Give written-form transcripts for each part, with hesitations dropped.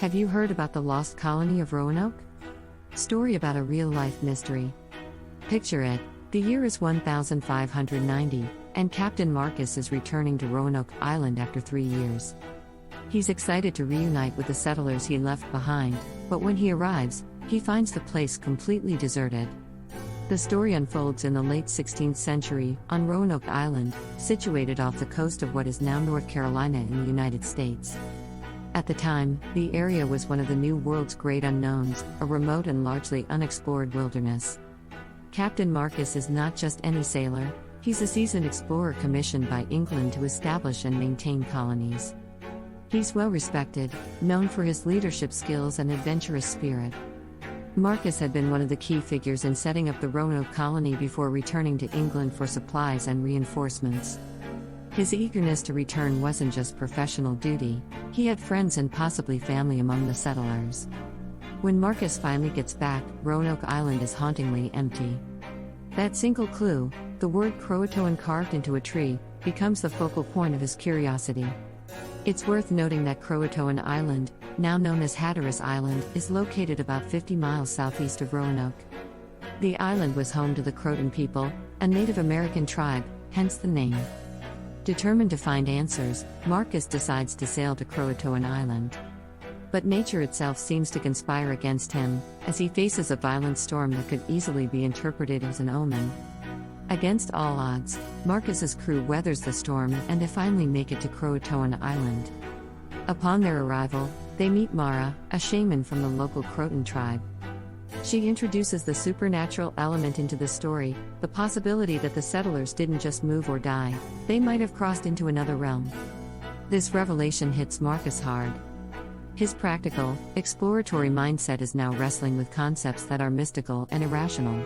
Have you heard about the Lost Colony of Roanoke? Story about a real-life mystery. Picture it, the year is 1590, and Captain Marcus is returning to Roanoke Island after 3 years. He's excited to reunite with the settlers he left behind, but when he arrives, he finds the place completely deserted. The story unfolds in the late 16th century, on Roanoke Island, situated off the coast of what is now North Carolina in the United States. At the time, the area was one of the New World's great unknowns, a remote and largely unexplored wilderness. Captain Marcus is not just any sailor, he's a seasoned explorer commissioned by England to establish and maintain colonies. He's well respected, known for his leadership skills and adventurous spirit. Marcus had been one of the key figures in setting up the Roanoke colony before returning to England for supplies and reinforcements. His eagerness to return wasn't just professional duty, he had friends and possibly family among the settlers. When Marcus finally gets back, Roanoke Island is hauntingly empty. That single clue, the word Croatoan carved into a tree, becomes the focal point of his curiosity. It's worth noting that Croatoan Island, now known as Hatteras Island, is located about 50 miles southeast of Roanoke. The island was home to the Croatan people, a Native American tribe, hence the name. Determined to find answers, Marcus decides to sail to Croatoan Island. But nature itself seems to conspire against him, as he faces a violent storm that could easily be interpreted as an omen. Against all odds, Marcus's crew weathers the storm and they finally make it to Croatoan Island. Upon their arrival, they meet Mara, a shaman from the local Croatan tribe. She introduces the supernatural element into the story, the possibility that the settlers didn't just move or die, they might have crossed into another realm. This revelation hits Marcus hard. His practical, exploratory mindset is now wrestling with concepts that are mystical and irrational.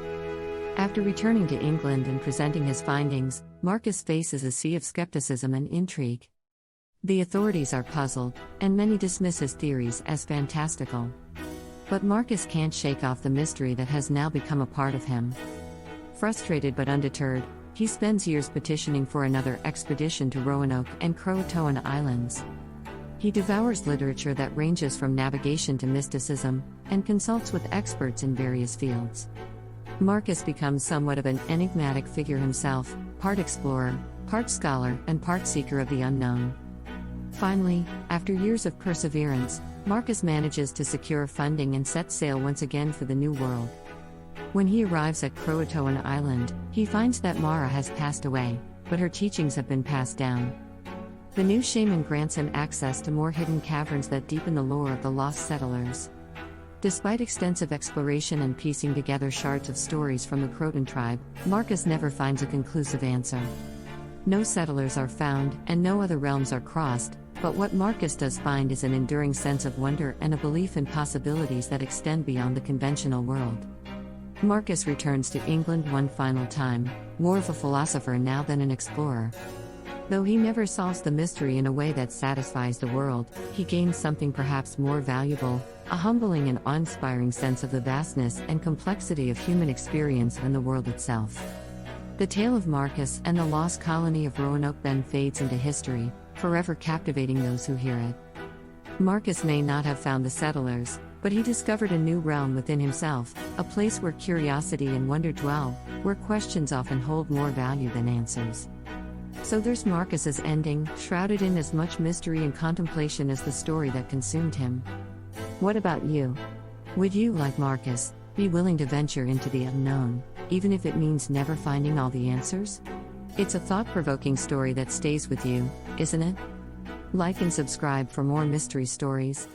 After returning to England and presenting his findings, Marcus faces a sea of skepticism and intrigue. The authorities are puzzled, and many dismiss his theories as fantastical. But Marcus can't shake off the mystery that has now become a part of him. Frustrated but undeterred, he spends years petitioning for another expedition to Roanoke and Croatoan Islands. He devours literature that ranges from navigation to mysticism, and consults with experts in various fields. Marcus becomes somewhat of an enigmatic figure himself, part explorer, part scholar, and part seeker of the unknown. Finally, after years of perseverance, Marcus manages to secure funding and set sail once again for the New World. When he arrives at Croatoan Island, he finds that Mara has passed away, but her teachings have been passed down. The new shaman grants him access to more hidden caverns that deepen the lore of the lost settlers. Despite extensive exploration and piecing together shards of stories from the Croatan tribe, Marcus never finds a conclusive answer. No settlers are found, and no other realms are crossed, but what Marcus does find is an enduring sense of wonder and a belief in possibilities that extend beyond the conventional world. Marcus returns to England one final time, more of a philosopher now than an explorer. Though he never solves the mystery in a way that satisfies the world, he gains something perhaps more valuable, a humbling and awe-inspiring sense of the vastness and complexity of human experience and the world itself. The tale of Marcus and the Lost Colony of Roanoke then fades into history, forever captivating those who hear it. Marcus may not have found the settlers, but he discovered a new realm within himself, a place where curiosity and wonder dwell, where questions often hold more value than answers. So there's Marcus's ending, shrouded in as much mystery and contemplation as the story that consumed him. What about you? Would you, like Marcus, be willing to venture into the unknown, even if it means never finding all the answers? It's a thought-provoking story that stays with you, isn't it? Like and subscribe for more mystery stories.